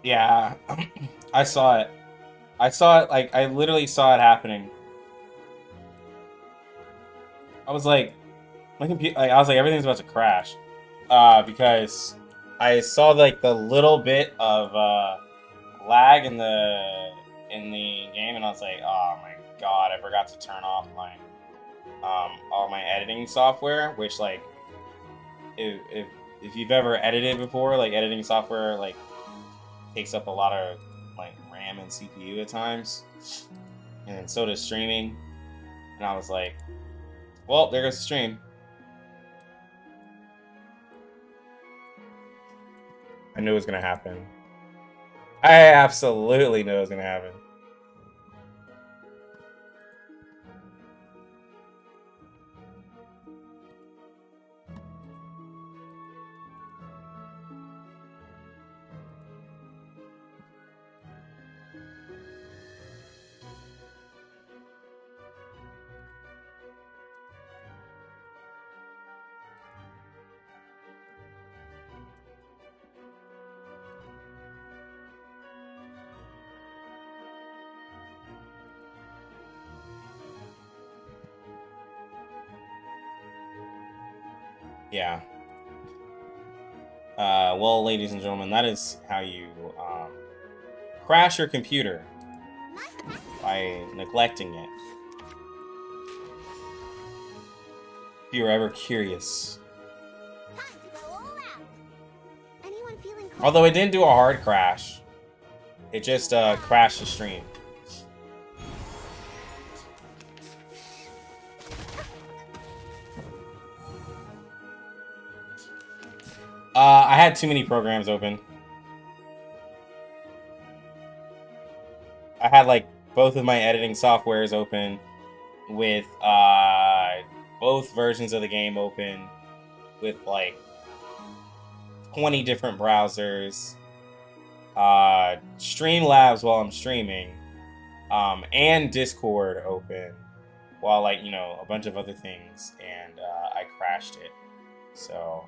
Yeah, I saw it. I saw it, like, I literally saw it happening. I was like, my computer, like, I was like, everything's about to crash. Because I saw, like, the little bit of, lag in the game, and I was like, oh my god, I forgot to turn off my, all my editing software, which, like, if you've ever edited before, like, editing software, like, takes up a lot of, like, RAM and CPU at times, and so does streaming. And I was like, well, there goes the stream. I knew it was gonna happen. I absolutely knew it was gonna happen. Yeah. Well, ladies and gentlemen, that is how you crash your computer by neglecting it. If you were ever curious. Although it didn't do a hard crash. It just crashed the stream. I had too many programs open. I had, like, both of my editing softwares open with both versions of the game open with, like, 20 different browsers, Streamlabs while I'm streaming, and Discord open while, like, you know, a bunch of other things, and I crashed it. So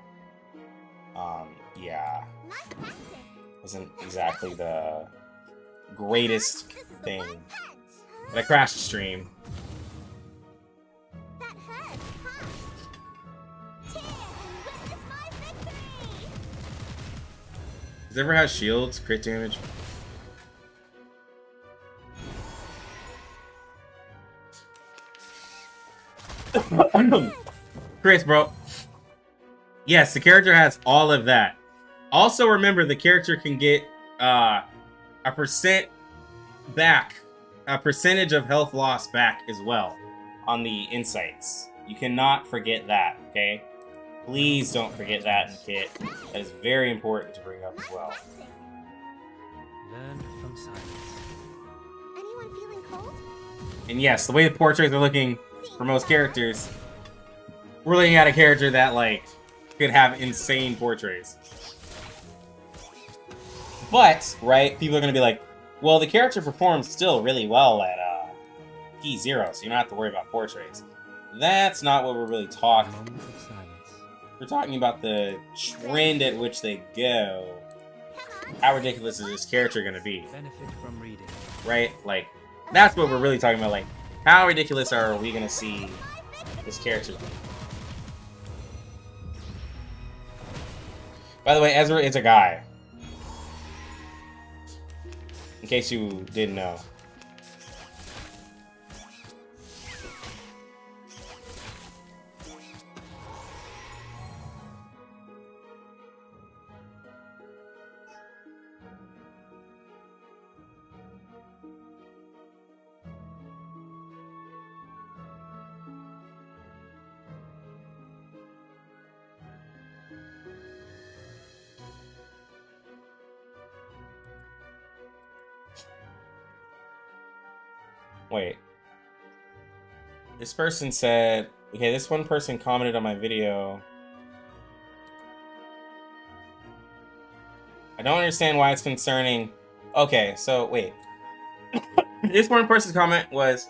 yeah, wasn't exactly the greatest thing, but I crashed the stream. Does it ever have shields, crit damage? Chris, bro. Yes, the character has all of that. Also, remember, the character can get a percentage of health loss back as well on the insights. You cannot forget that, okay? Please don't forget that in the kit. That is very important to bring up as well. Learn from silence. Anyone feeling cold? And yes, the way the portraits are looking for most characters, we're looking at a character that, like, could have insane portraits. But, right, people are going to be like, well, the character performs still really well at P0, so you don't have to worry about portraits. That's not what we're really talking about. We're talking about the trend at which they go. How ridiculous is this character going to be? Benefit from reading. Right? Like, that's what we're really talking about. Like, how ridiculous are we going to see this character be? By the way, Ezra is a guy. In case you didn't know. Wait. This person said... Okay, this one person commented on my video. I don't understand why it's concerning... Okay, so, wait. This one person's comment was...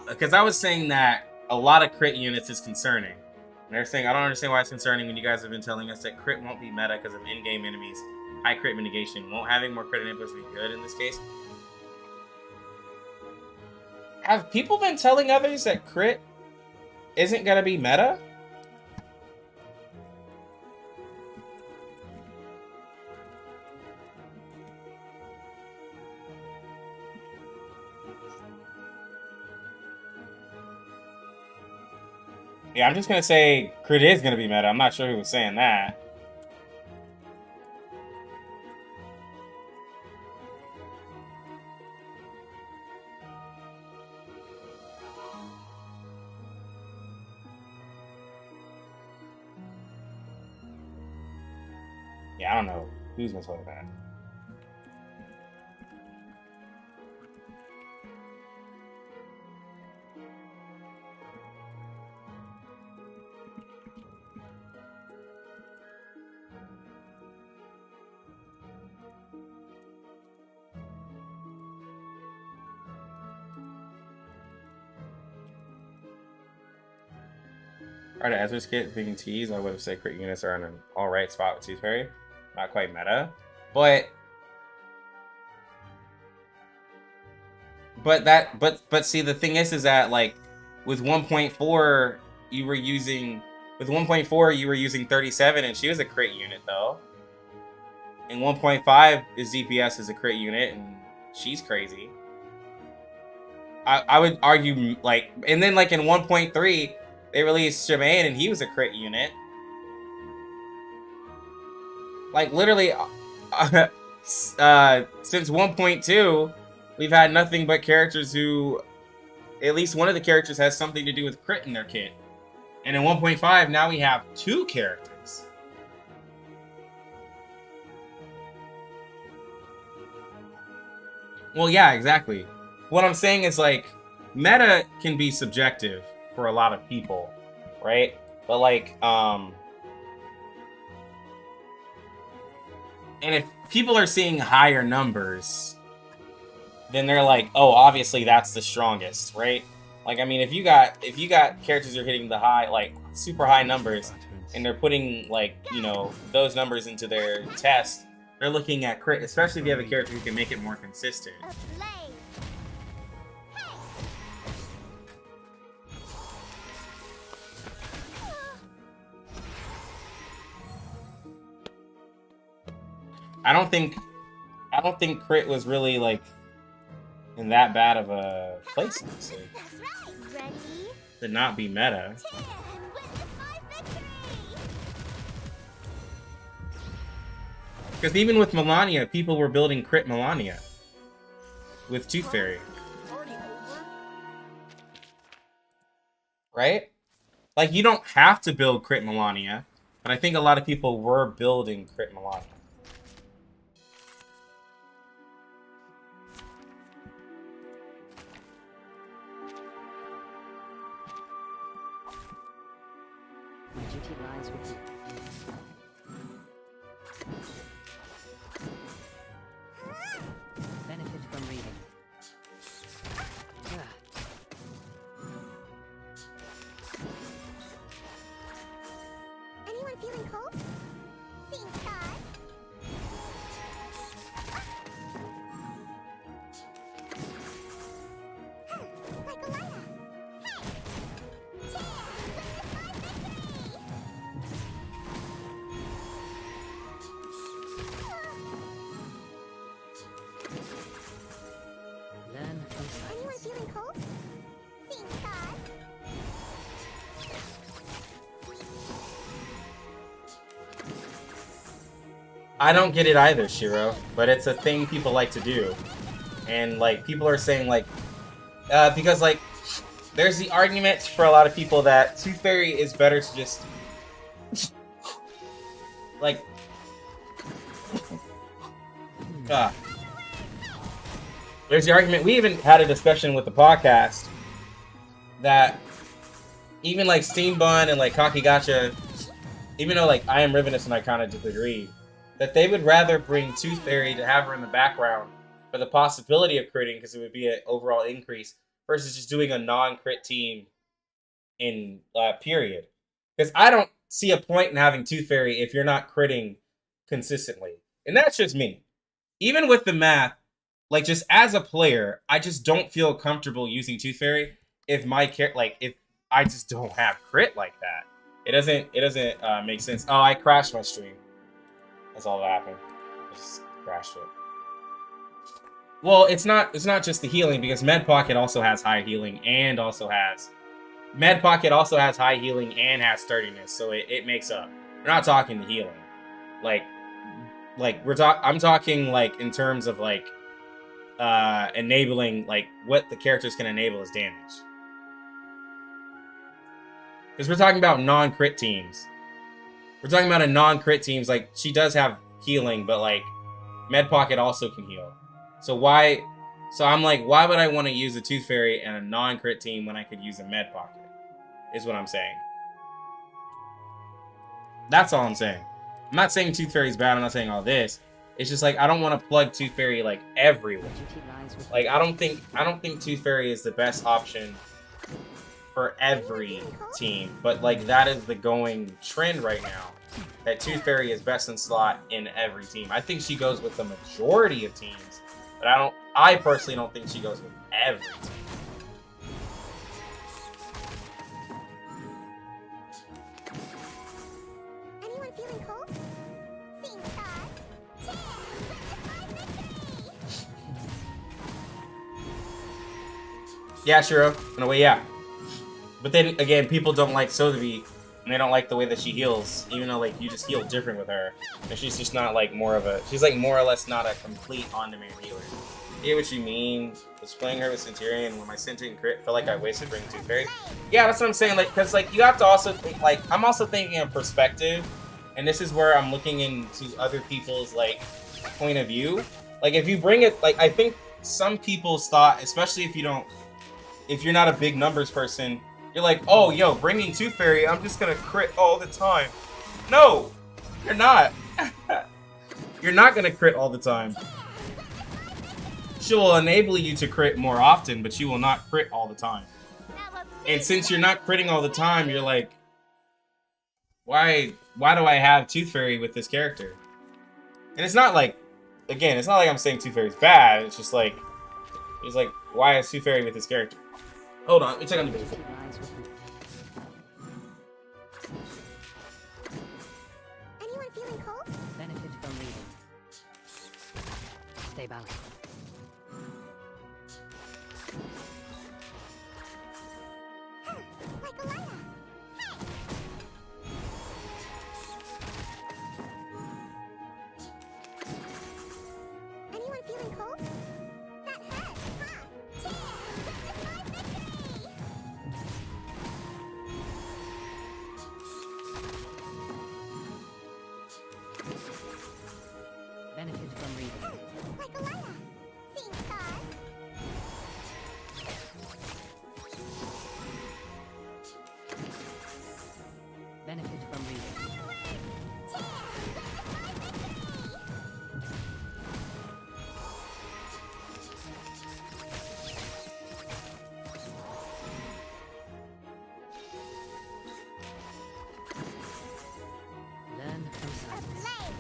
Because I was saying that a lot of crit units is concerning. And they're saying, I don't understand why it's concerning when you guys have been telling us that crit won't be meta because of in-game enemies high crit mitigation. Won't having more crit enablers be good in this case? Have people been telling others that crit isn't gonna be meta? Yeah, I'm just gonna say crit is gonna be meta. I'm not sure who was saying that. Yeah, I don't know who's been told that. Prior to Ezra's kit being teased, I would have said crit units are in an alright spot with Tooth Fairy. Not quite meta. But see, the thing is that like with 1.4 you were using 37 and she was a crit unit though. And 1.5 is DPS is a crit unit and she's crazy. I would argue like, and then like in 1.3 they released Shemaine and he was a crit unit. Like literally since 1.2 we've had nothing but characters who, at least one of the characters has something to do with crit in their kit. And in 1.5 now we have 2 characters. Well, yeah, exactly. What I'm saying is like meta can be subjective for a lot of people, right? But like and if people are seeing higher numbers, then they're like, oh, obviously that's the strongest, right? Like, I mean, if you got characters who are hitting the high, like super high numbers, and they're putting like, you know, those numbers into their test, they're looking at crit, especially if you have a character who can make it more consistent. I don't think crit was really like in that bad of a place, honestly. To not be meta. Because even with Melania, people were building crit Melania with Tooth Fairy. Right? Like, you don't have to build crit Melania, but I think a lot of people were building crit Melania. My duty lies with you. Benefit from reading. Anyone feeling cold? Seeing stars? Like a lighter. Hey! Cheers! Witness my victory! Learn from Anyone silence. feeling cold? Seeing stars? I don't get it either, Shiro, but it's a thing people like to do. And, like, people are saying, like, because, like, there's the argument for a lot of people that Tooth Fairy is better to just, like, there's the argument, we even had a discussion with the podcast, that even, like, Steam Bun and, like, Kakigacha, even though, like, I am Rivenous and I kind of disagree, that they would rather bring Tooth Fairy to have her in the background for the possibility of critting, because it would be an overall increase, versus just doing a non-crit team in period. Because I don't see a point in having Tooth Fairy if you're not critting consistently. And that's just me. Even with the math, like just as a player, I just don't feel comfortable using Tooth Fairy if my if I just don't have crit like that. It doesn't make sense. Oh, I crashed my stream. That's all that happened. I just crashed it. Well, it's not just the healing, because Med Pocket also has high healing and also has high healing and has sturdiness, so it makes up. We're not talking the healing. Like I'm talking like in terms of like enabling, like what the characters can enable as damage. Because we're talking about non-crit teams. We're talking about a non-crit teams, like she does have healing, but like Med Pocket also can heal. So I'm like, why would I want to use a Tooth Fairy and a non-crit team when I could use a Med Pocket? Is what I'm saying. That's all I'm saying. I'm not saying Tooth Fairy's bad, I'm not saying all this. It's just like I don't want to plug Tooth Fairy like everywhere. Like I don't think Tooth Fairy is the best option for every team, but like that is the going trend right now. That Tooth Fairy is best in slot in every team. I think she goes with the majority of teams, but I personally don't think she goes with every team. Anyone feeling cold? Seeing stars? Cheer! Witness my victory! Yeah, Shiro. In a way, yeah. But then again, people don't like Sotheby, and they don't like the way that she heals, even though like you just heal different with her. And she's just not like she's like more or less not a complete on-demand healer. I get what you mean. Was playing her with Centurion when my Centurion crit felt like I wasted bringing Tooth Fairy. Yeah, that's what I'm saying. Like, because like you have to also think, like, I'm also thinking of perspective, and this is where I'm looking into other people's like point of view. Like if you bring it, like I think some people's thought, especially if you're not a big numbers person, you're like, oh, yo, bringing Tooth Fairy, I'm just gonna crit all the time. No, you're not. You're not gonna crit all the time. She will enable you to crit more often, but you will not crit all the time. And since you're not critting all the time, you're like, why do I have Tooth Fairy with this character? And it's not like, again, it's not like I'm saying Tooth Fairy's bad. It's just like, why is Tooth Fairy with this character? Hold on, let me check on the video. Anyone feeling cold? Benefit from reading. Stay balanced. Like a lighter. Anyone feeling cold? That hurts, huh? Cheer! Witness my victory! Benefit from reading. Like a lighter. Seeing stars? Benefit from reading. Cheer! Witness my victory! Learn from silence.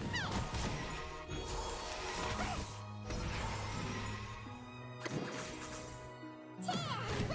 Cheer!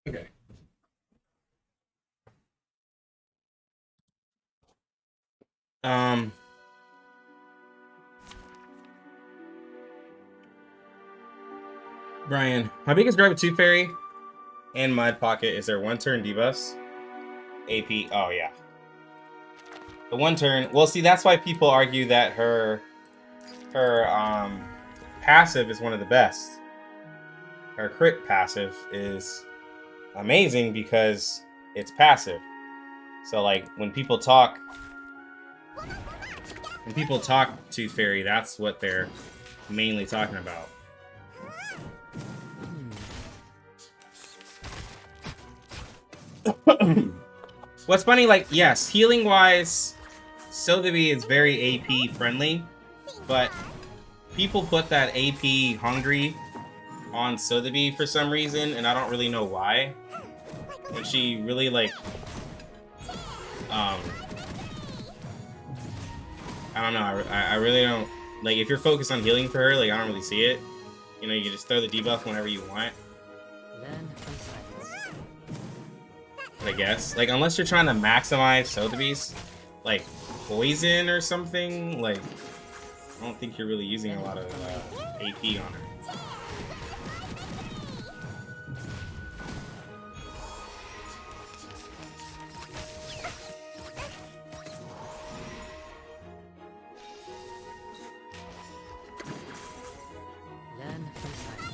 Okay. Um. Brian, my biggest gripe with Tooth Fairy and Mud Pocket is their one-turn debuffs. AP. Oh yeah. The one turn. Well, see, that's why people argue that her passive is one of the best. Her crit passive is amazing because it's passive. So like when people talk Tooth Fairy, that's what they're mainly talking about. What's funny, like, yes, healing wise, Sotheby is very AP friendly, but people put that AP hungry on Sotheby for some reason, and I don't really know why. And she really, like, I don't know, I really don't, like, if you're focused on healing for her, like, I don't really see it. You know, you can just throw the debuff whenever you want. Learn from silence. I guess. Like, unless you're trying to maximize Sotheby's, like, poison or something, like, I don't think you're really using a lot of AP on her. Learn from silence.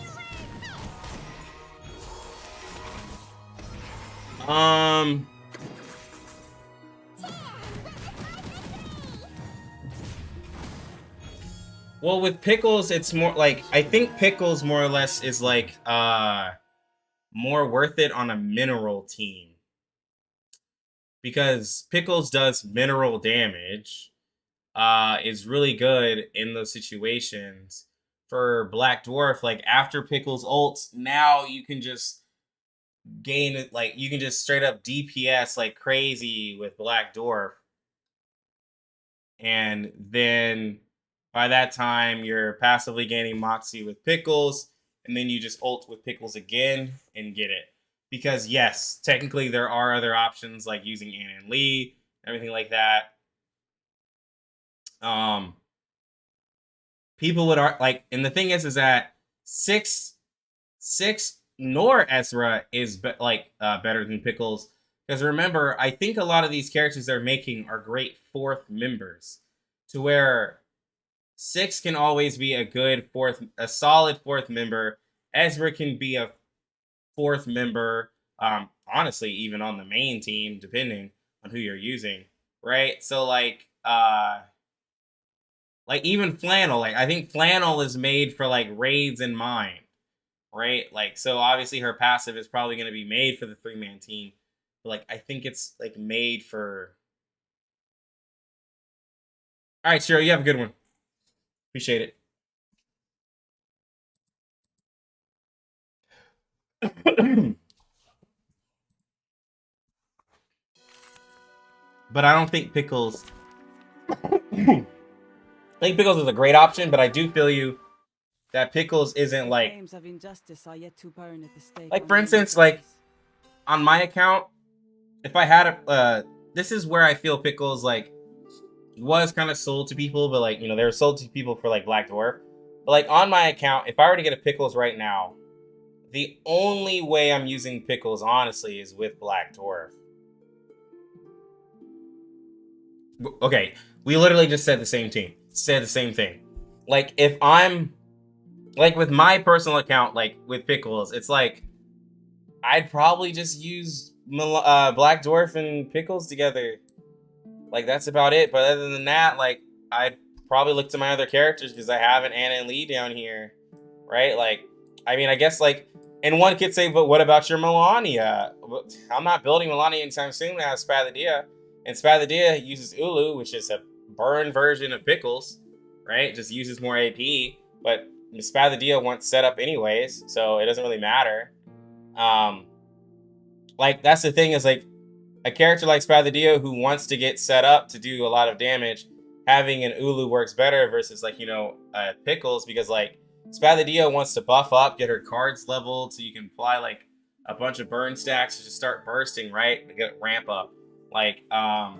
Well, with Pickles, it's more like, I think Pickles more or less is like more worth it on a mineral team. Because Pickles does mineral damage, is really good in those situations. For Black Dwarf, like after Pickles ults, now you can just gain it, like you can just straight up DPS like crazy with Black Dwarf. And then by that time, you're passively gaining Moxie with Pickles, and then you just ult with Pickles again and get it. Because yes, technically there are other options like using Ann and Lee, everything like that. People would like, and the thing is that six nor Ezra is better than Pickles. Because remember, I think a lot of these characters they're making are great fourth members, to where 6 can always be a solid fourth member. Ezra can be a fourth member, honestly, even on the main team, depending on who you're using, right? So like even Flannel, like I think Flannel is made for like raids in Mine, right? Like, so obviously her passive is probably going to be made for the 3-man team, but like I think it's like made for. All right, Shiro, you have a good one. Appreciate it. But I don't think Pickles. I think Pickles is a great option, but I do feel you that Pickles isn't like. Flames of injustice are yet to burn at the stake. Like, for instance, like on my account, if I had this is where I feel Pickles like was kind of sold to people, but like, you know, they were sold to people for like Black Dwarf. But like on my account, if I were to get a Pickles right now, the only way I'm using Pickles honestly is with Black Dwarf. Okay, we literally just said the same thing. Like, if I'm like with my personal account, like with Pickles, it's like I'd probably just use Black Dwarf and Pickles together. Like, that's about it. But other than that, like, I'd probably look to my other characters because I have an Anna and Lee down here, right? Like, I mean, I guess, like, and one could say, but what about your Melania? I'm not building Melania anytime soon. I have Spathadia. And Spathadia uses Ulu, which is a burn version of Pickles, right? Just uses more AP. But Spathadia wants setup anyways, so it doesn't really matter. Like, that's the thing is, like, a character like Spathadia who wants to get set up to do a lot of damage, having an Ulu works better versus, like, you know, Pickles, because, like, Spathadia wants to buff up, get her cards leveled, so you can apply, like, a bunch of burn stacks to just start bursting, right? To get ramp up. Like, I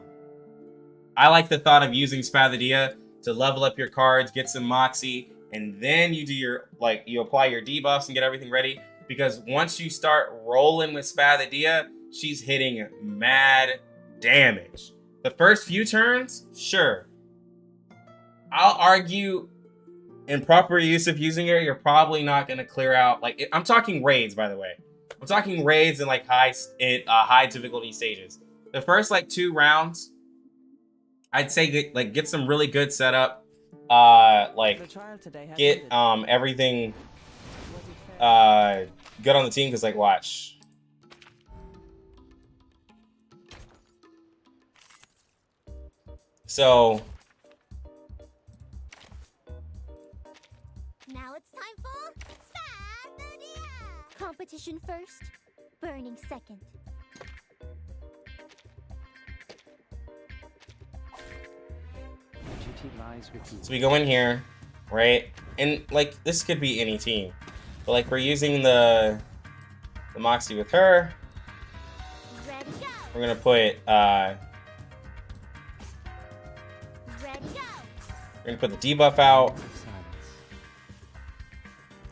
like the thought of using Spathadia to level up your cards, get some Moxie, and then you do your, like, you apply your debuffs and get everything ready. Because once you start rolling with Spathadia, she's hitting mad damage. The first few turns, sure. I'll argue in proper use of using her, you're probably not going to clear out. Like, I'm talking raids, by the way. I'm talking raids in, like, high difficulty stages. The first, like, 2 rounds, I'd say get some really good setup. Like, The trial today has get ended. everything Was it fair? good on the team, because, like, watch. So Now it's time for Spathadia! Competition first, burning second. Duty lies with you. So we go in here, right? And, like, this could be any team. But, like, we're using the Moxie with her. Ready, go! We're gonna put Ready, go! we're gonna put the debuff out. Silence.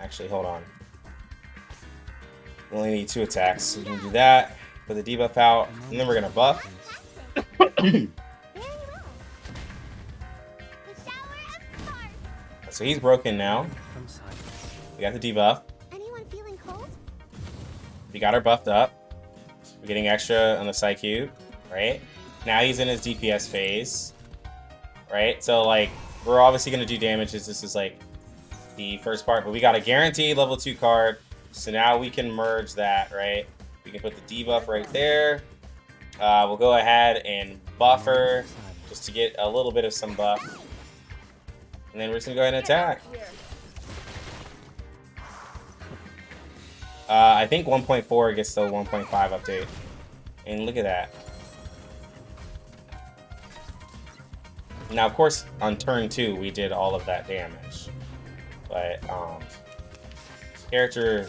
Actually, hold on. We only need 2 attacks, so we can do that. Put the debuff out, and then we're gonna buff. Very well. The shower of sparks. So he's broken now. From silence. We got the debuff. Anyone feeling cold? We got her buffed up. We're getting extra on the Psy right? Now he's in his DPS phase, right? So, like, we're obviously going to do damages. This is, like, the first part, but we got a guaranteed level 2 card. So now we can merge that, right? We can put the debuff right there. We'll go ahead and buff her just to get a little bit of some buff. And then we're just going to go ahead and attack. I think 1.4 gets the 1.5 update. And look at that. Now, of course, on turn 2, we did all of that damage. But, character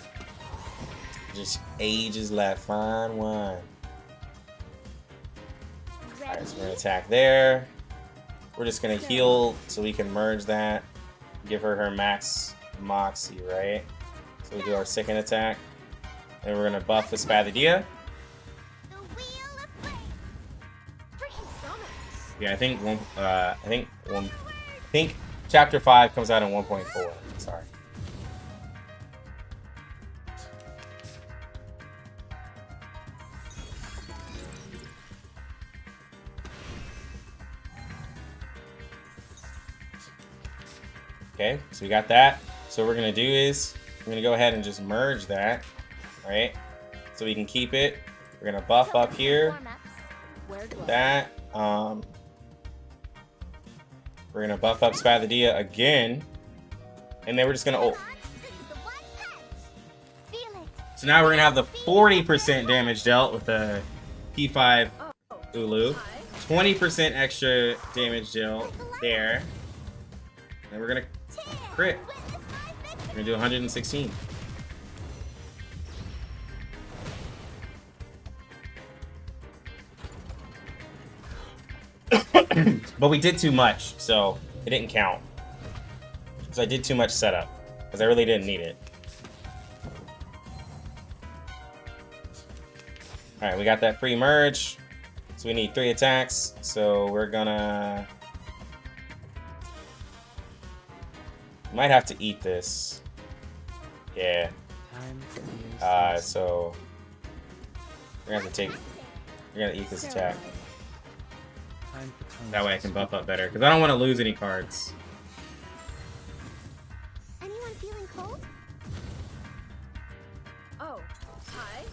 just ages like fine wine. Alright, so we're gonna attack there. We're just gonna heal so we can merge that. Give her her max Moxie, right? So we do our second attack. And we're gonna buff the Spathadia. The wheel of flame. Freaking donuts. Yeah, I think chapter 5 comes out in 1.4. Sorry. Okay, so we got that. So what we're gonna do is we're gonna go ahead and just merge that, right? So we can keep it. We're gonna buff up here. Warm-ups. Where do I- That. We're gonna buff up Spathadia again, and then we're just gonna ult. Come on, this is the one punch. Feel it. So now we're gonna have the 40% damage dealt with the P5 Ulu, 20% extra damage dealt there, and we're gonna crit. Witness my We're victory. gonna do 116. But we did too much, so it didn't count. So I did too much setup, because I really didn't need it. Alright, we got that free merge. So we need 3 attacks. So we're gonna... might have to eat this. Yeah. Time clears. So We're gonna have to take. We're gonna eat this attack. Time for tones That way I to can speak. buff up better. Because I don't want to lose any cards. Anyone feeling cold? Oh, hi.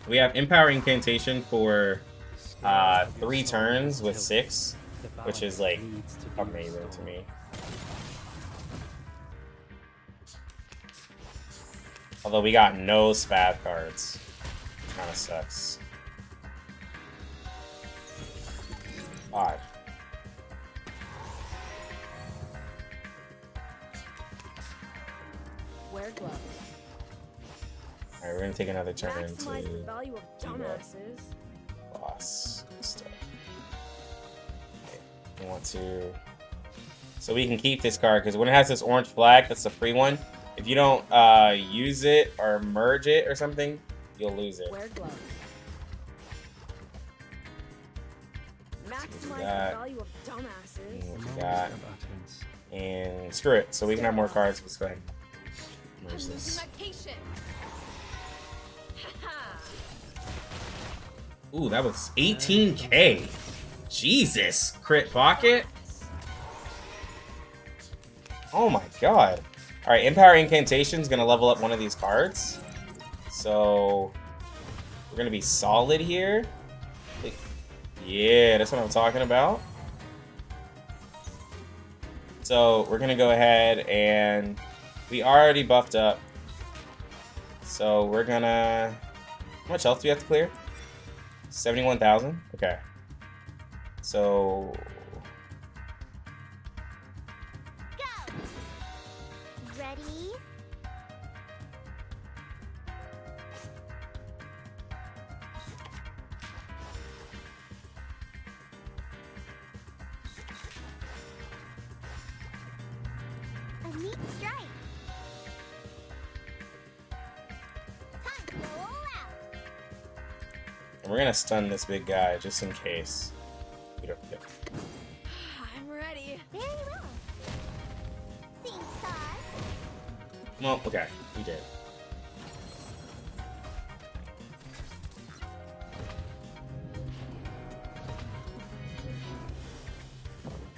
We have Empower Incantation for 3 turns with 6. The which is, balance like, needs to be amazing to restored. me. Although we got no Spath cards. Kinda sucks. 5. Wear gloves. Alright, we're gonna take another turn Maximize the to value of do that. dumbasses. Boss stuff. Okay, we want to... So we can keep this card, because when it has this orange flag, that's the free one. If you don't use it or merge it or something, you'll lose it. Wear gloves. Maximize that. the value of dumbasses. And The we moment got... of utterance. And screw it, so we can have more cards. Let's go ahead and I'm merge losing this. my patience. Ha-ha. Ooh, that was 18k. Jesus, crit pocket. Oh my god. Alright, Empower Incantation is going to level up one of these cards. So, we're going to be solid here. Yeah, that's what I'm talking about. So, we're going to go ahead and... We already buffed up. So, we're going to... How much health do we have to clear? 71,000? Okay. So... Go! Ready? A neat strike. Time to go all out. And we're going to stun this big guy just in case. We don't... yeah. I'm ready. Very well. Seeing stars. Well, okay. We did.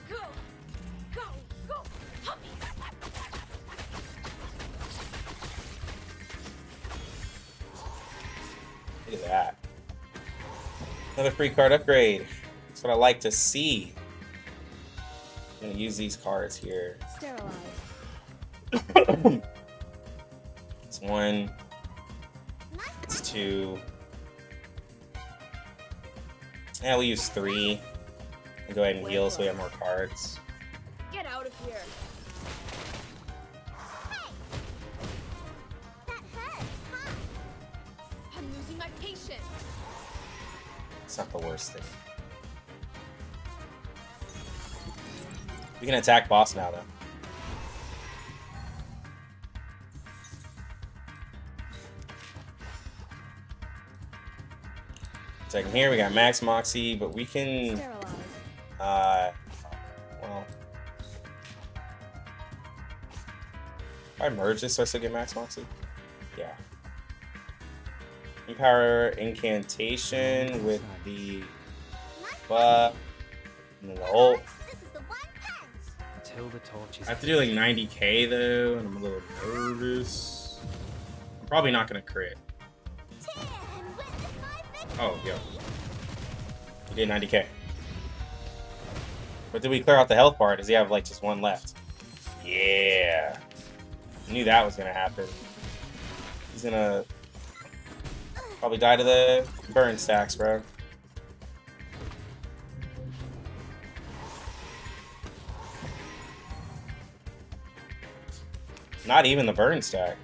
Go. Go. Go. Hup. Look at that. Another free card upgrade. That's what I like to see. I'm going to use these cards here. Sterilize. It's 1. Nice. It's 2. Yeah, we'll use 3. And go ahead and heal so we have more cards. Get out of here. Hey! That hurts, huh? I'm losing my patience. It's not the worst thing. We can attack boss now, though. Second here, we got Max Moxie, but we can, Sterilize. well, if I merge this so I still get Max Moxie? Yeah. Empower Incantation with the Nice. buff, and then the ult. This is the one punch. Until the torch is I have to do like 90k though, and I'm a little nervous. I'm probably not gonna crit. Cheer and witness my victory. Oh, yo. We did 90k. But did we clear out the health bar? Does he have like just 1 left? Yeah. I knew that was gonna happen. He's gonna probably die to the burn stacks, bro. Not even the burn stack.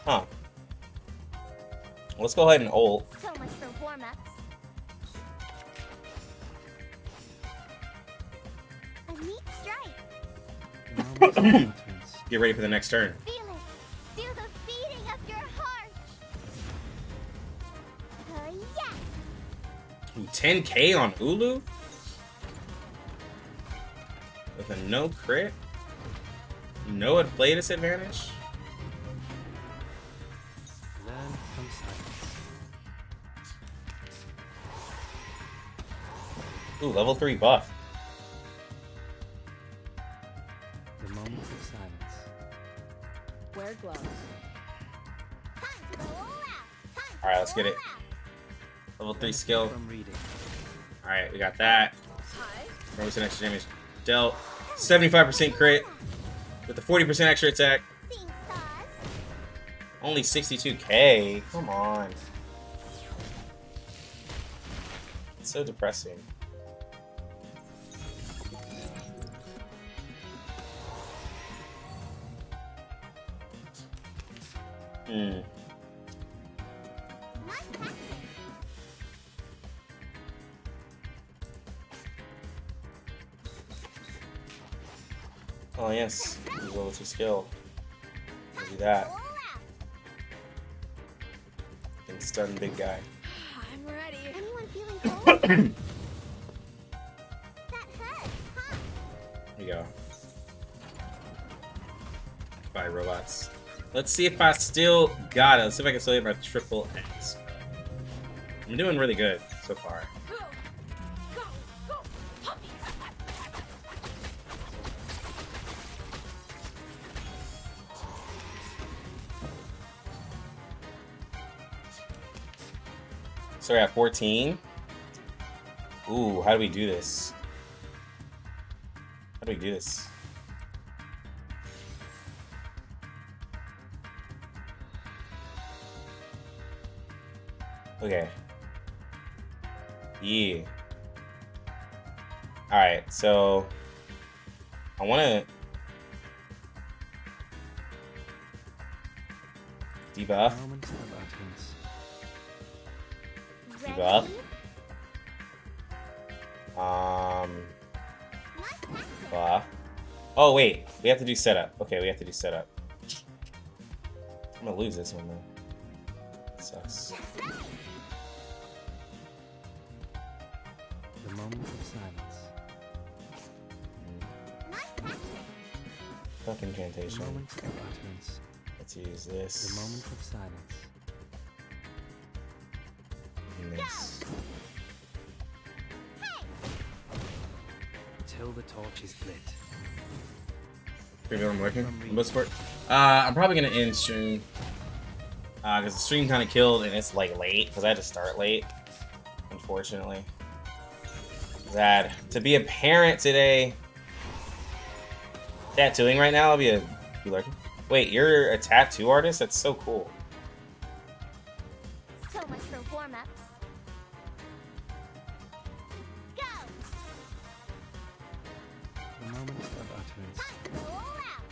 Huh. Let's go ahead and ult. So much for warm-ups. A neat strike. moments of utterance. Get ready for the next turn. Feel it. Feel the beating of your heart. Yeah. Ooh, 10k on Ulu? With a no crit? No play disadvantage? Ooh, level 3 buff. The moment of silence. Wear gloves. Time to go all out. Time to Alright, let's go get it. all out. Level 3 Benefit skill. from reading. Alright, we got that. Hi. 40% extra damage dealt. 75% crit. With the 40% extra attack. Seeing stars. Only 62k. Come on. It's so depressing. Hmm. Nice practice. Oh yes, use level 2 skill. We'll do that. All out. And stun big guy. I'm ready. Anyone feeling cold? That hurts, huh? Here we go. Bye, robots. Let's see if I still got it. Let's see if I can still hit my triple X. I'm doing really good so far. Go. Go. Go. Hop. So we're at 14. Ooh, how do we do this? How do we do this? Okay. Yeah. Alright, so I wanna debuff. Moment of utterance. Ready? Debuff. Nice practice. Buff. Oh wait, we have to do setup. Okay, we have to do setup. I'm gonna lose this one though. Sucks. That's right. The moment of silence. Nice practice. Fuck The incantation. moment of utterance. Let's use The this. moment of silence. And this. Till the torch is lit. I'm working. Most part. I'm probably gonna end stream. Because the stream kind of killed and it's like late because I had to start late. Unfortunately. Sad. To be a parent today. Tattooing right now, I'll be a. You lurking? Wait, you're a tattoo artist? That's so cool. So much for warm-ups. Go! The moment of utterance. Time to go all out.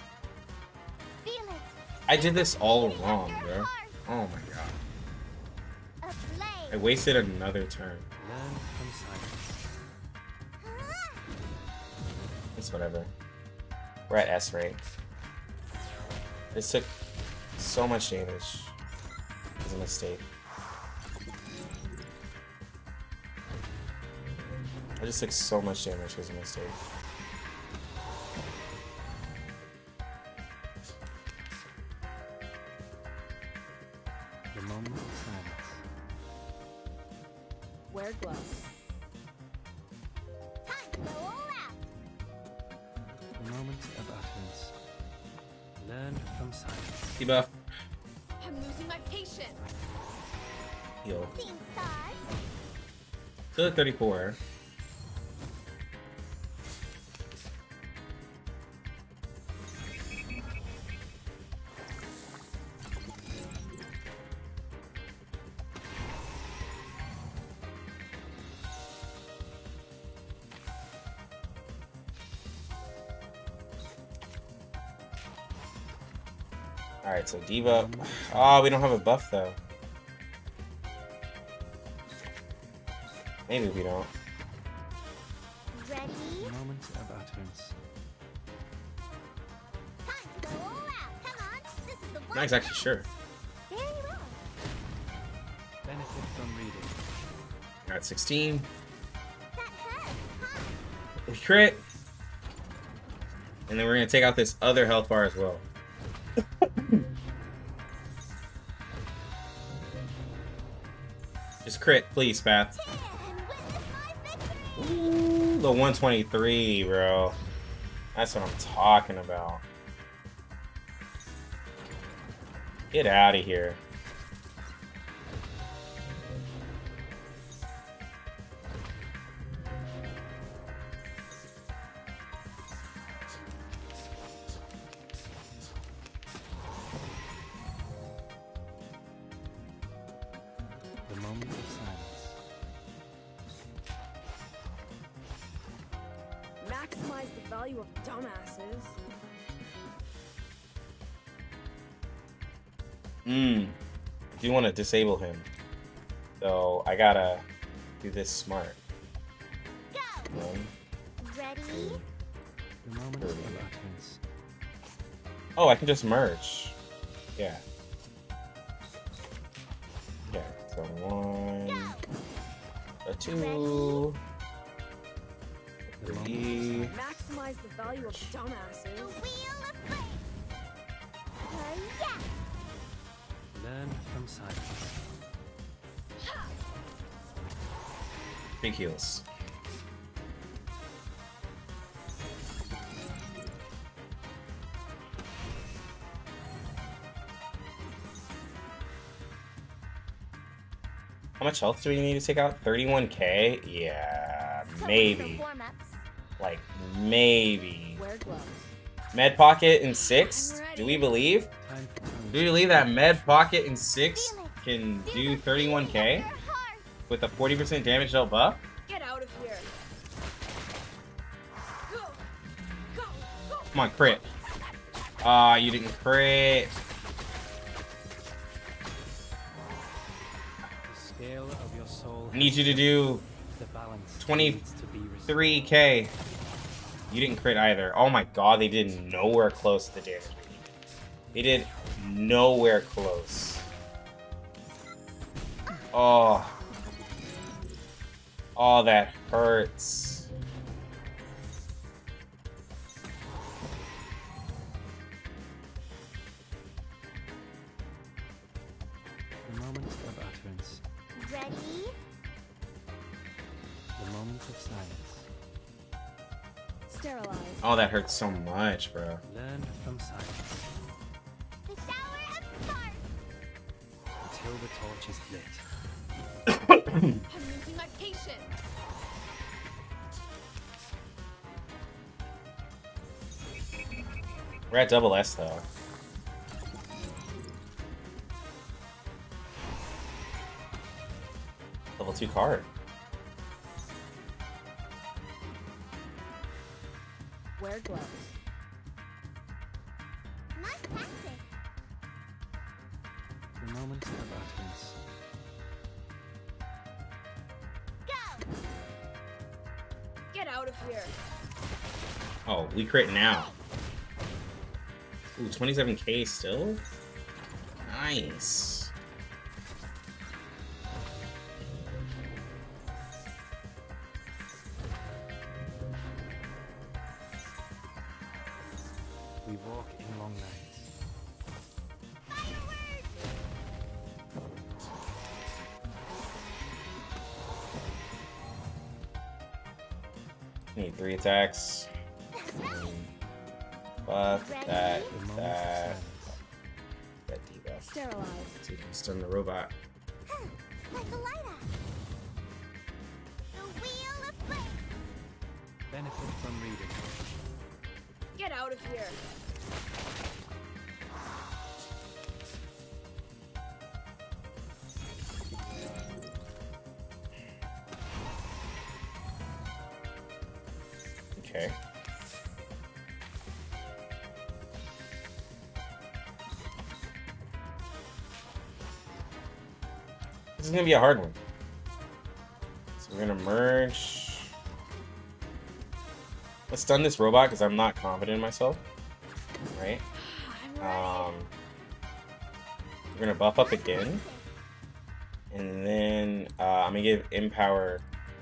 Feel it. I did this all Open up wrong, your bro. heart. Oh my god. Ablaze. I wasted another turn. Learn from silence. It's whatever. We're at S rank. This took so much damage. It was a mistake. I just took so much damage because of a mistake. The moment of silence. Wear gloves. Time to go all out. The moment of utterance. Learn from silence. Debuff. I'm losing my patience. Heal. Seeing stars. Still at 34. Alright, so debuff. Oh, we don't have a buff though. Maybe we don't. Ready? The moment of utterance. Time to go all out. Come on. This is the one. Nice, actually, sure. Very well. Benefit from reading. Got 16. That hurts, huh? We crit. And then we're gonna take out this other health bar as well. Just crit, please, Path. And witness my victory. Ooh, the 123, bro. That's what I'm talking about. Get out of here. The moment of silence. Maximize the value of dumbasses. I do want to disable him. So I gotta do this smart. Go! 1, Ready? 2. The moment of utterance. Oh, I can just merge. Yeah. Yeah. So 1, a 2, The moment of 3. silence. Maximize the value of The dumbasses. wheel of fate! Yeah! Learn from silence. Big heals. How much health do we need to take out? 31k? Yeah, maybe. Warm-ups. Like, maybe. Wear gloves. Med Pocket in 6? Do we believe? Time for tongues. Do we believe that Med Pocket in 6 Feel it. can Feel do the feeling 31k of your heart. with a 40% damage dealt buff? Get out of here. Go. Go. Go. Come on, crit. Ah, you didn't crit. The scale of your soul. I need you to do The balance 20 needs to be restored. 3k. You didn't crit either. Oh my god, they did nowhere close to the damage we needed. They did nowhere close. Oh. Oh, that hurts. The moment of utterance. Ready? The moment of silence. Sterilize. Oh, that hurts so much, bro. Learn from silence. The shower of sparks. Until the torch is lit. I'm losing my patience. We're at double S though. Level 2 card. Wear gloves. Nice tactic. The moment of utterance. Go! Get out of here. Oh, we crit now. Ooh, 27k still? Nice. We walk in long nights. Need 3 attacks. Buff, Ready? that, The moment of that, silence. that debuff. Sterilize. So you can stun the robot. Like a lighter. The wheel of fate. Benefit from reading. Get out of here. Okay. This is gonna be a hard one. So we're gonna merge. Let's stun this robot because I'm not confident in myself. Right? I'm ready. We're gonna buff up again. And then I'm gonna give Empower.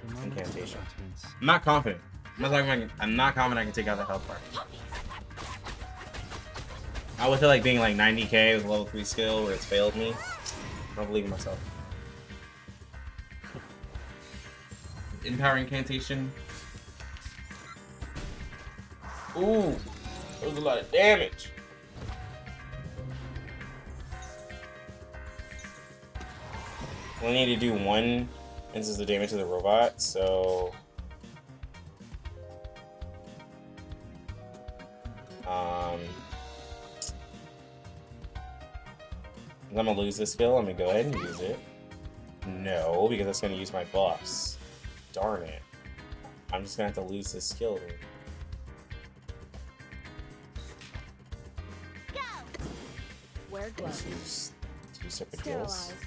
The moment of Incantation. utterance. I'm not confident. I'm not confident I can take out the health bar. Not with it like being like 90k with a level 3 skill where it's failed me. I don't believe in myself. Empower Incantation. Ooh, that was a lot of damage. We need to do 1 instance of damage to the robot, so I'm gonna lose this skill. I'm gonna go ahead and use it. No, because that's gonna use my buffs. Darn it. I'm just gonna have to lose this skill. Go. Wear Let's gloves. use 2 separate kills. Sterilize.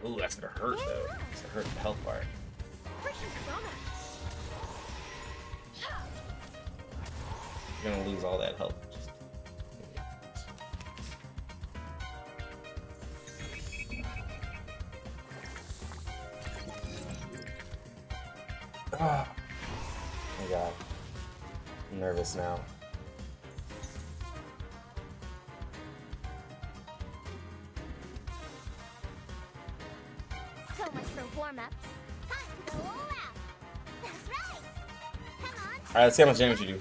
Ooh, that's gonna hurt though. It's gonna hurt the health bar. Freaking donuts. You're gonna lose all that health. Oh my god. I'm nervous now. So much for warm-ups. Time to go all out. That's right. Come on. Alright, let's see how much damage you do.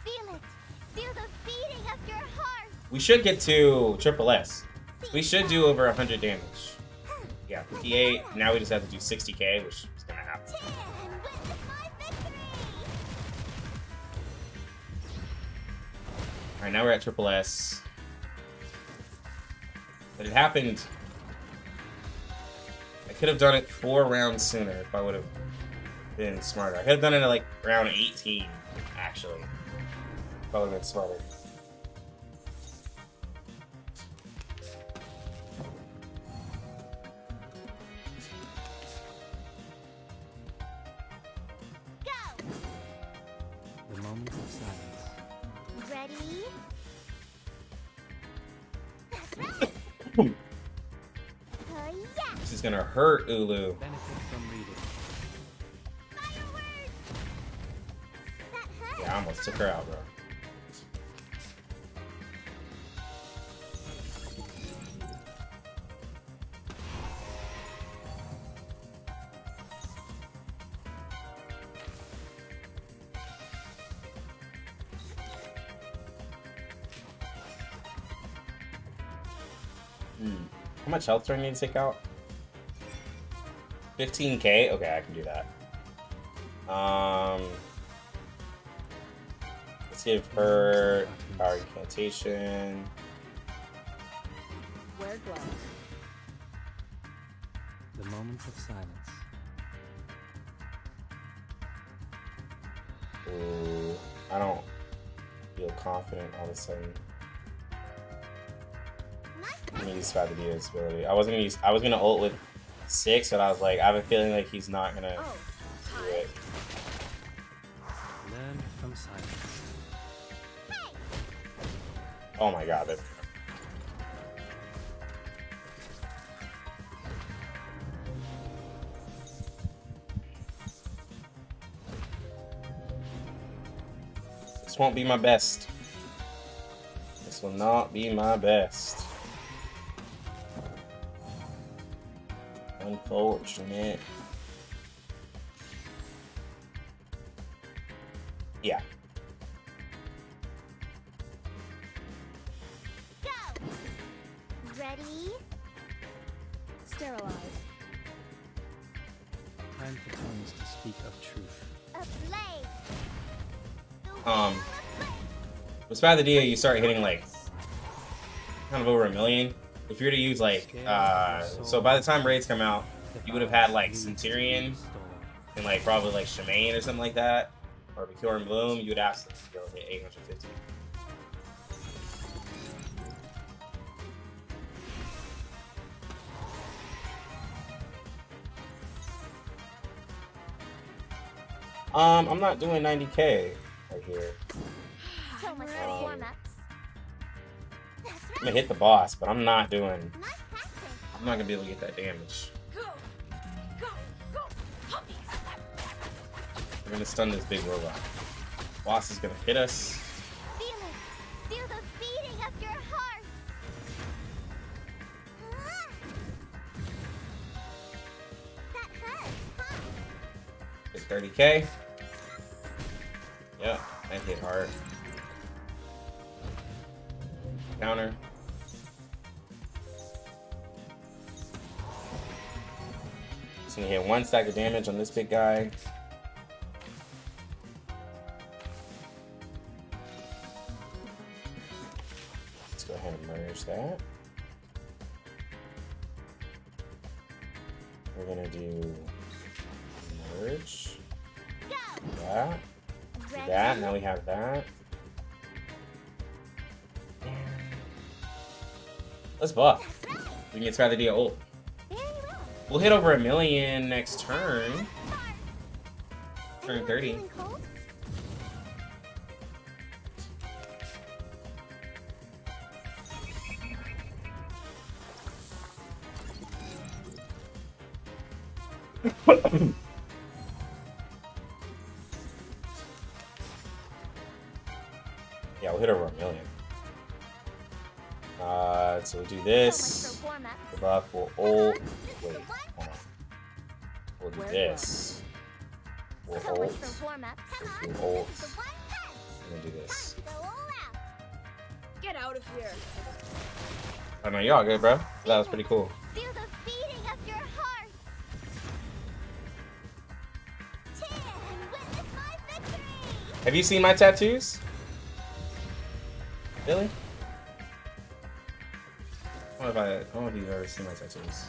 Feel it. Feel the beating of your heart. We should get to triple S. We should do over 100 damage. Yeah, 58. Now we just have to do 60k, which is gonna happen. And witness my victory. Alright, now we're at triple S. But it happened. I could have done it 4 rounds sooner if I would have been smarter. I could have done it at like round 18, actually. If I would have been smarter. Go. The moment of silence. Ready? That's right. Yeah. This is gonna hurt Ulu. Benefit from reading. Fireworks. That hurt. Yeah, I almost took her out, bro. How much health do I need to take out? 15k? Okay, I can do that. Let's give her power incantation. Wear gloves. The moment of silence. Ooh, I don't feel confident all of a sudden. I'm gonna use 5 Dia's ability. I was gonna ult with 6, but I was like, I have a feeling like he's not gonna Oh, do it. Learn from silence. Oh my god, that. This won't be my best. This will not be my best. Unfortunate. Yeah. Go. Ready? Sterilize. Time for tongues to speak of truth. Ablaze. With Spy the Dia, you start hitting like kind of over 1 million. If you were to use like, so by the time raids come out, you would have had like Centurion and like probably like Shemaine or something like that, or Pure and Bloom. You would ask them to go hit 850. I'm not doing 90k right here. So much for Um, warm-ups. That's I'm right. gonna hit the boss, but I'm not doing. Nice practice. I'm not gonna be able to get that damage. Go. Go. Go. Humpy. We're gonna stun this big robot. Boss is gonna hit us. Feel it. Feel the beating of your heart. That hurts, huh? 30K. Yep, I hit hard. Counter. It's gonna hit 1 stack of damage on this big guy. Let's go ahead and merge that. We're gonna do merge. That. Do that. Now we have that. Let's buff. We can get Sky the Dia ult. We'll hit over 1 million next turn. Turn 30. Yeah, we'll hit over 1 million. So we'll do this. The buff will ult. Wait, hold on. We'll do this. We'll ult. We'll do ult. And we'll do this. Get out of here. Oh no, y'all good, bro. That was pretty cool. Feel the beating of your heart. Witness my victory. Have you seen my tattoos? Really? I don't know if you've ever seen my tattoos.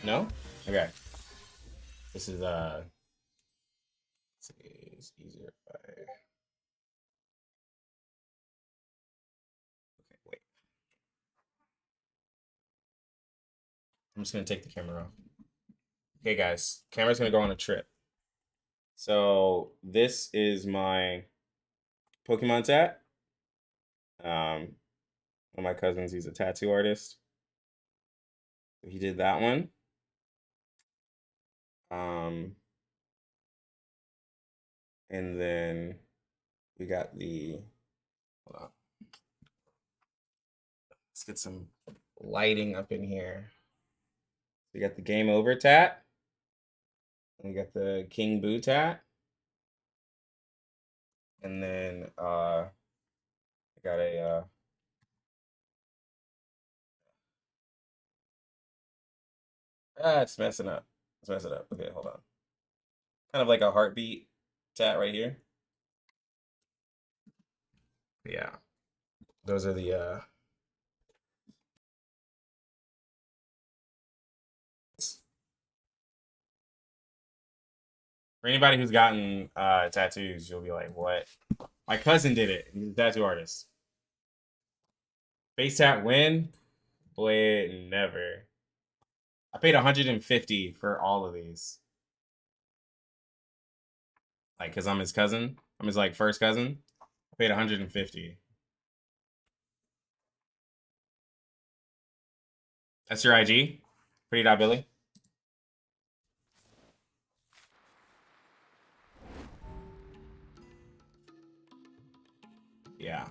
No? Okay. This is it's easier if I wait. I'm just gonna take the camera off. Okay, guys, camera's gonna go on a trip. So this is my Pokemon tat. One of my cousins, he's a tattoo artist. He did that one. And then we got the, hold on. Let's get some lighting up in here. We got the Game Over tat. And we got the King Boo tat. And then I got a it's messing up. It's messing up. Okay, hold on. Kind of like a heartbeat tat right here. Yeah. Those are the for anybody who's gotten tattoos, you'll be like, what? My cousin did it. He's a tattoo artist. Face tat win? Boy, never. I paid 150 for all of these. Like, cause I'm his cousin. I'm his like first cousin. I paid 150. That's your IG? Pretty.Billy? Yeah.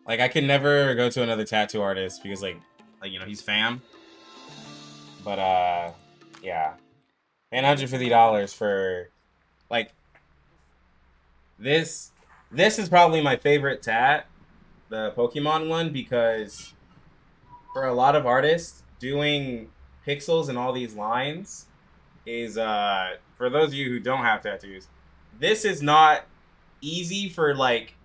Like, I could never go to another tattoo artist because like you know, he's fam. But yeah. And $150 for like this is probably my favorite tat, the Pokemon one, because for a lot of artists, doing pixels and all these lines is for those of you who don't have tattoos, this is not easy for like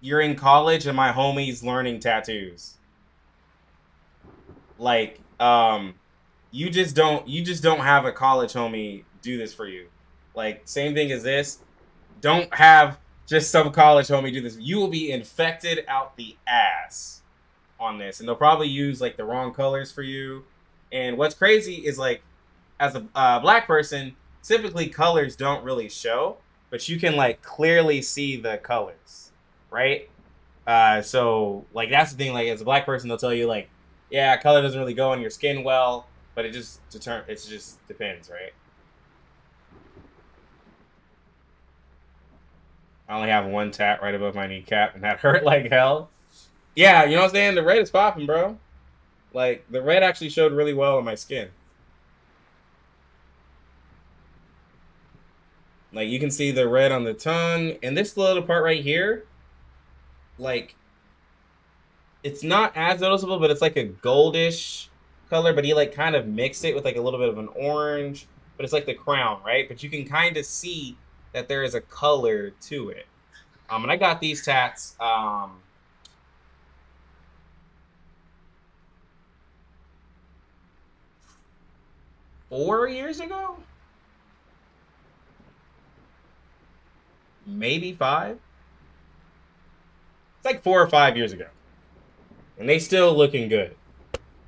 you're in college and my homies learning tattoos. Like you just don't have a college homie do this for you. Like same thing as this. Don't have just some college homie do this. You will be infected out the ass on this, and they'll probably use like the wrong colors for you. And what's crazy is like, as a black person, typically colors don't really show, but you can like clearly see the colors, right? So like that's the thing. Like as a black person, they'll tell you like, yeah, color doesn't really go on your skin well. but it just depends, right? I only have one tat right above my kneecap, and that hurt like hell. Yeah, you know what I'm saying? The red is popping, bro. Like, the red actually showed really well on my skin. Like, you can see the red on the tongue. And this little part right here, like, it's not as noticeable, but it's like a goldish color. But he, like, kind of mixed it with, like, a little bit of an orange. But it's like the crown, right? But you can kind of see that there is a color to it. And I got these tats, 4 years ago? Maybe 5? It's like 4 or 5 years ago. And they still looking good.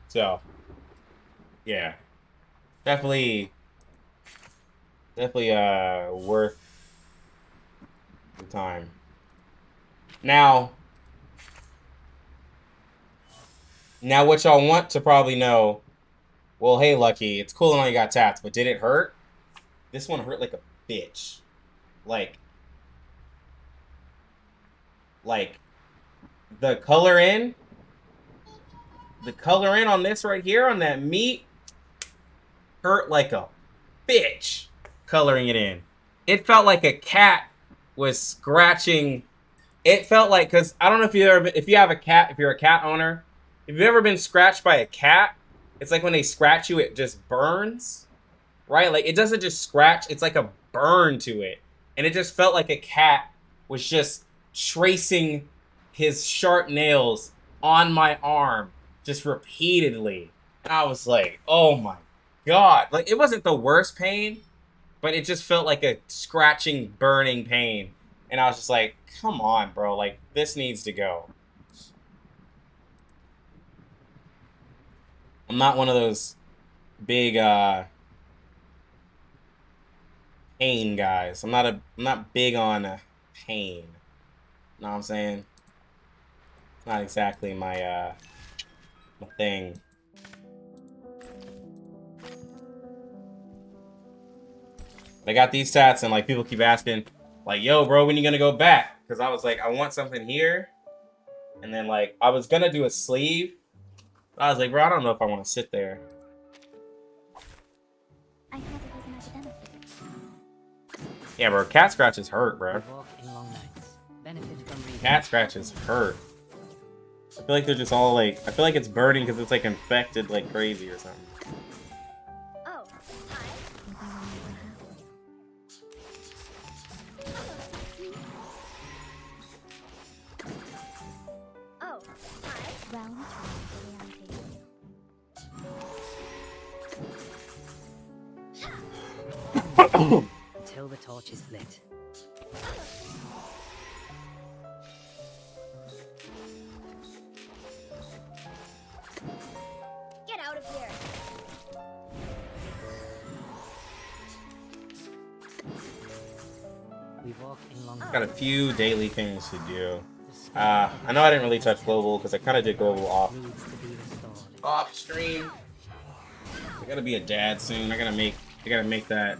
So, yeah. Definitely worth the time. Now what y'all want to probably know, well, hey, Lucky, it's cool and all you got tats, but did it hurt? This one hurt like a bitch. Like the color in on this right here, on that meat, hurt like a bitch coloring it in. It felt like a cat was scratching. It felt like, because I don't know if you have a cat, if you're a cat owner, if you've ever been scratched by a cat, it's like when they scratch you, it just burns, right? Like, it doesn't just scratch, it's like a burn to it. And it just felt like a cat was just tracing his sharp nails on my arm just repeatedly. And I was like, oh my God. Like, it wasn't the worst pain, but it just felt like a scratching, burning pain. And I was just like, come on, bro. Like, this needs to go. I'm not one of those big pain guys. I'm not big on pain. Know what I'm saying? It's not exactly my my thing. I got these tats, and like people keep asking, like, yo, bro, when you gonna go back? Because I was like, I want something here. And then like I was gonna do a sleeve. But I was like, bro, I don't know if I want to sit there. I thought it was an academic. Yeah, bro, cat scratches hurt, bro. Walk in long nights. Benefit from reading. Cat scratches hurt. I feel like they're just all like, I feel like it's burning because it's like infected like crazy or something. Oh, hi. Oh, hi. Round two, Until the torch is lit. Get out of here. We walk in long Got a few daily things to do. I know I didn't really touch global because I kind of did global needs to be restored. off stream. I gotta be a dad soon. I gotta make that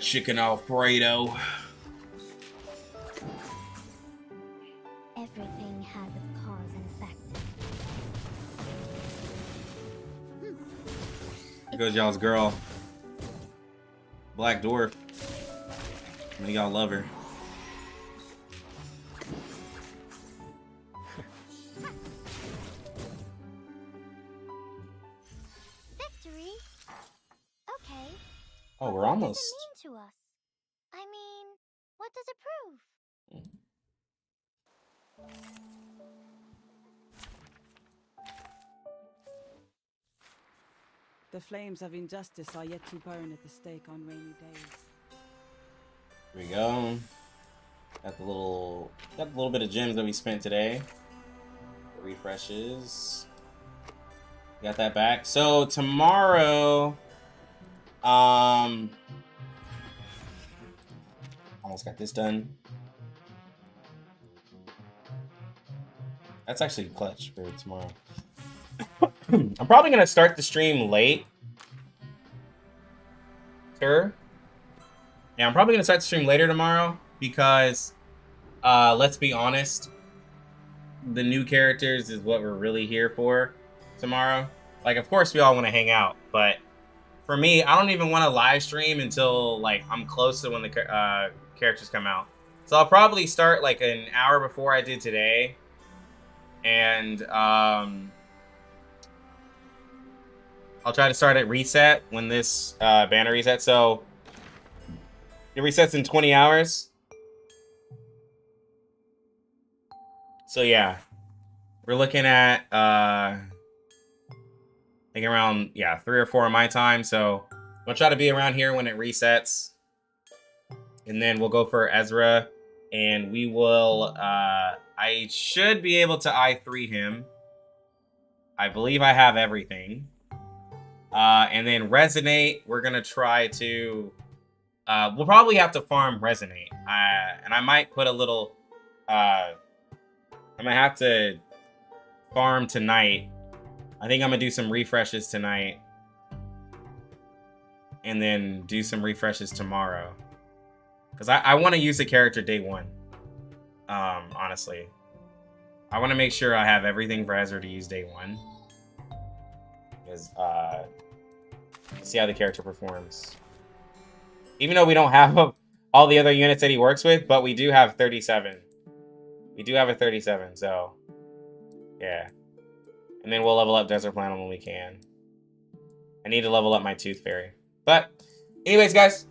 chicken Alfredo. everything has its cause and effect. Here goes y'all's girl, Black Dwarf. I know y'all love her. Victory? Okay. Oh, we're What almost. does it mean to us? I mean, what does it prove? The flames of injustice are yet to burn at the stake on rainy days. Here we go. Got the little bit of gems that we spent today. The refreshes. Got that back. So tomorrow, almost got this done. That's actually clutch for tomorrow. I'm probably gonna start the stream late. Sure. Yeah, I'm probably gonna start the stream later tomorrow because, let's be honest, the new characters is what we're really here for tomorrow. Like, of course, we all want to hang out, but for me, I don't even want to live stream until like I'm close to when the characters come out. So I'll probably start like an hour before I did today, and I'll try to start at reset when this banner resets. So it resets in 20 hours. So yeah, we're looking at I think around 3 or 4 of my time. So I'll try to be around here when it resets, and then we'll go for Ezra, and we will. I should be able to I3 him. I believe I have everything. And then Resonate, we're gonna try to. We'll probably have to farm Resonate, and I might put a little. I might have to farm tonight. I think I'm gonna do some refreshes tonight, and then do some refreshes tomorrow, because I want to use the character day one. Honestly, I want to make sure I have everything for Ezra to use day one, because see how the character performs. Even though we don't have all the other units that he works with, but we do have 37. We do have a 37, so yeah. And then we'll level up Desert Planet when we can. I need to level up my Tooth Fairy. But anyways, guys,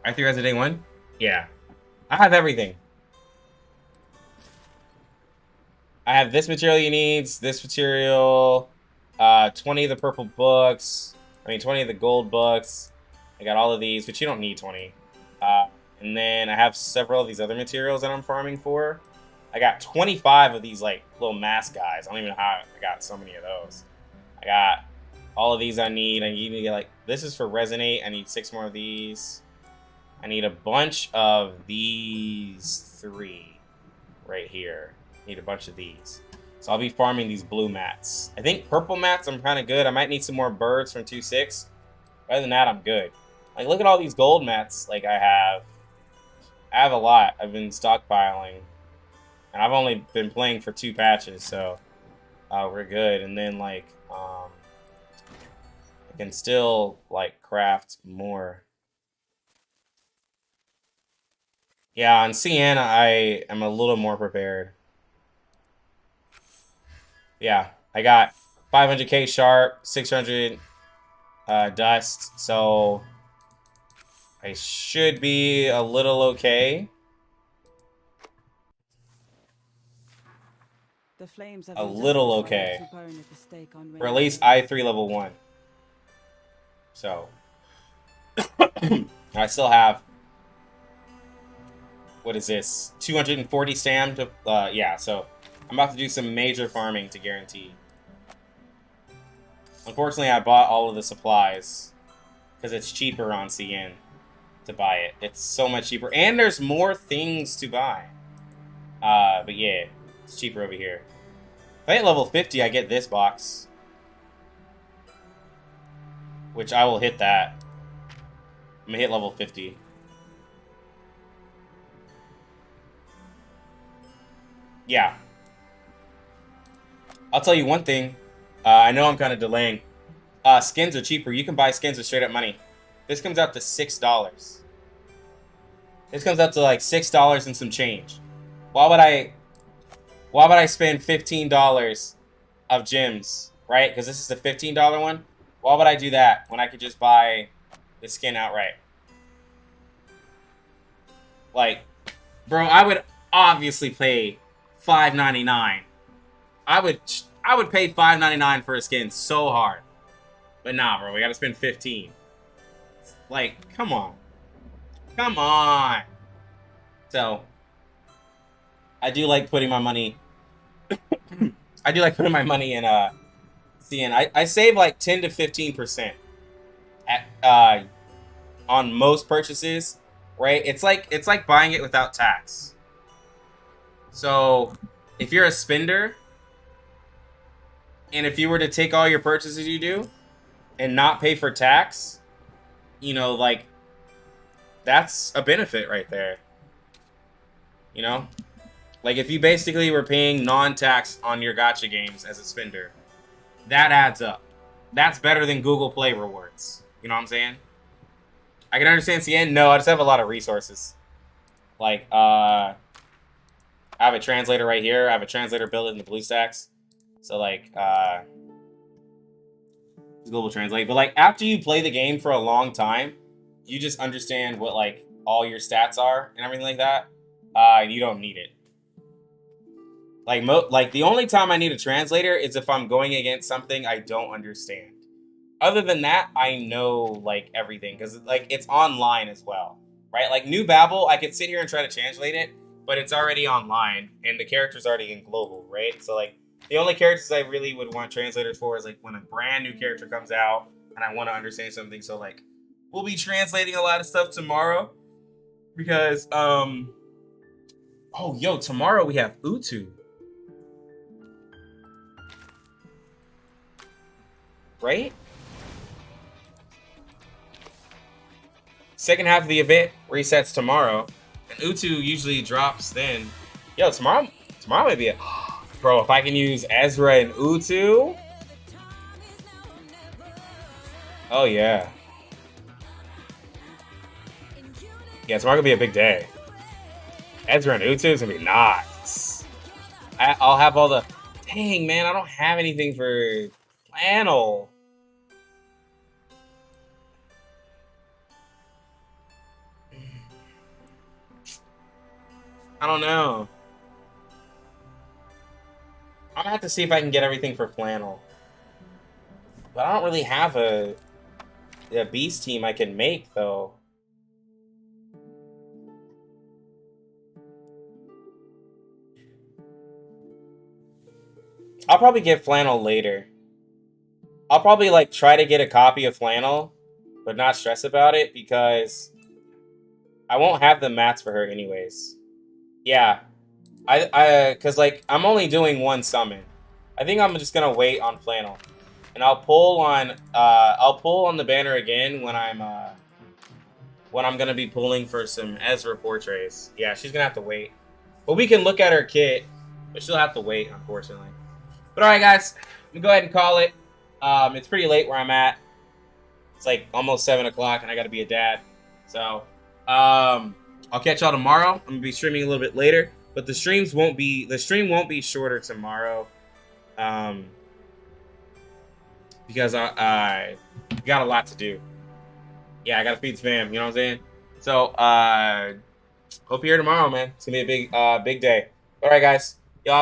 I threw as a day one. Yeah, I have everything. I have this material he needs, this material, 20 of the purple books, 20 of the gold books. I got all of these, but you don't need 20. And then I have several of these other materials that I'm farming for. I got 25 of these like little mask guys. I don't even know how I got so many of those. I got all of these I need. I need to get like, this is for Resonate. I need 6 more of these. I need a bunch of these 3 right here. I need a bunch of these. So I'll be farming these blue mats. I think purple mats I'm kind of good. I might need some more birds from 2.6. Other than that, I'm good. Like, look at all these gold mats like I have. I have a lot. I've been stockpiling. And I've only been playing for 2 patches, so we're good. And then, like, I can still, like, craft more. Yeah, on CN, I am a little more prepared. Yeah, I got 500k sharp, 600 dust, so I should be a little okay. The flames A little okay. Or at least I I3 level 1. So I still have, what is this? 240 SAM to yeah, so I'm about to do some major farming to guarantee. Unfortunately, I bought all of the supplies because it's cheaper on CN to buy it. It's so much cheaper, and there's more things to buy. But yeah, it's cheaper over here. If I hit level 50, I get this box, which I will hit that. I'm gonna hit level 50. Yeah. I'll tell you one thing. I know I'm kind of delaying. Skins are cheaper. You can buy skins with straight up money. This comes out to $6. This comes out to like $6 and some change. Why would I spend $15 of gems, right? Because this is the $15 one. Why would I do that when I could just buy the skin outright? Like, bro, I would obviously pay $5.99. I would pay $5.99 for a skin so hard. But nah, bro, we gotta spend 15. Like, come on. Come on. So, I do like putting my money I do like putting my money in CN. I save like 10 to 15% at on most purchases, right? It's like buying it without tax. So, if you're a spender And if you were to take all your purchases you do and not pay for tax, you know, like, that's a benefit right there. You know? Like, if you basically were paying non-tax on your gacha games as a spender, that adds up. That's better than Google Play rewards. You know what I'm saying? I can understand CN. No, I just have a lot of resources. Like, I have a translator right here. I have a translator built in the BlueStacks. So, like, Google Translate. But, like, after you play the game for a long time, you just understand what, like, all your stats are and everything like that. You don't need it. Like, the only time I need a translator is if I'm going against something I don't understand. Other than that, I know, like, everything. Because, like, it's online as well. Right? Like, New Babel, I could sit here and try to translate it, but it's already online. And the character's already in global, right? So, like, the only characters I really would want translators for is, like, when a brand new character comes out and I want to understand something. So, like, we'll be translating a lot of stuff tomorrow. Because, oh, yo, tomorrow we have Utu. Right? Second half of the event resets tomorrow. And Utu usually drops then. Yo, tomorrow might be a... Bro, if I can use Ezra and Utu... Oh, yeah. Yeah, tomorrow gonna be a big day. Ezra and Utu is gonna be nuts. I'll have all the... Dang, man, I don't have anything for flannel. I don't know. I'm gonna have to see if I can get everything for flannel. But I don't really have a beast team I can make, though. I'll probably get flannel later. I'll probably, like, try to get a copy of flannel, but not stress about it, because I won't have the mats for her anyways. Yeah. Cause, like, I'm only doing one summon. I think I'm just gonna wait on flannel. And I'll pull on the banner again when I'm gonna be pulling for some Ezra portraits. Yeah, she's gonna have to wait. But we can look at her kit, but she'll have to wait, unfortunately. But alright, guys, I'm gonna go ahead and call it. It's pretty late where I'm at. It's like almost 7 o'clock and I gotta be a dad. So, I'll catch y'all tomorrow. I'm gonna be streaming a little bit later, but the stream won't be shorter tomorrow. Because I got a lot to do. Yeah, I gotta feed spam, you know what I'm saying? So, hope you're here tomorrow, man. It's gonna be a big day. Alright, guys.